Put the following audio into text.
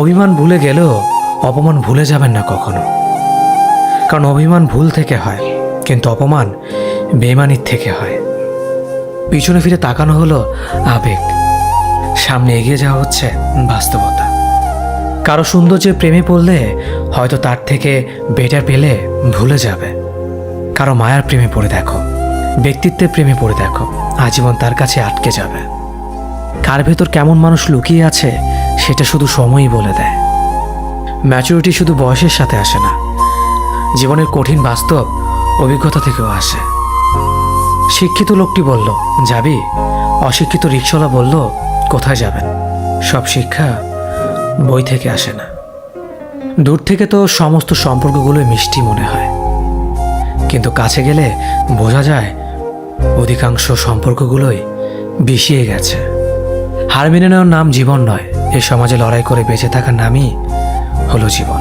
অভিমান ভুলে গেলেও অপমান ভুলে যাবেন না কখনো, কারণ অভিমান ভুল থেকে হয়, কিন্তু অপমান বেইমানির থেকে হয়। পিছনে ফিরে তাকানো হলো আবেগ, সামনে এগিয়ে যাওয়া হচ্ছে বাস্তবতা। কারো সৌন্দর্যের প্রেমে পড়লে হয়তো তার থেকে বেটার পেলে ভুলে যাবে। কারো মায়ার প্রেমে পড়ে দেখো, ব্যক্তিত্বের প্রেমে পড়ে দেখো, আজীবন তার কাছে আটকে যাবে। কার ভেতর কেমন মানুষ লুকিয়ে আছে সেটা শুধু সময়ই বলে দেয়। ম্যাচুরিটি শুধু বয়সের সাথে আসে না, জীবনের কঠিন বাস্তব অভিজ্ঞতা থেকেও আসে। শিক্ষিত লোকটি বলল, যাবি? অশিক্ষিত রিকশাওয়ালা বলল, কোথায় যাবেন? সব শিক্ষা বই থেকে আসে না। দূর থেকে তো সমস্ত সম্পর্কগুলোই মিষ্টি মনে হয়, কিন্তু কাছে গেলে বোঝা যায় অধিকাংশ সম্পর্কগুলোই বিষিয়ে গেছে। হার মেনে নেওয়ার নাম জীবন নয়, এই সমাজে লড়াই করে বেঁচে থাকার নামই হলো জীবন।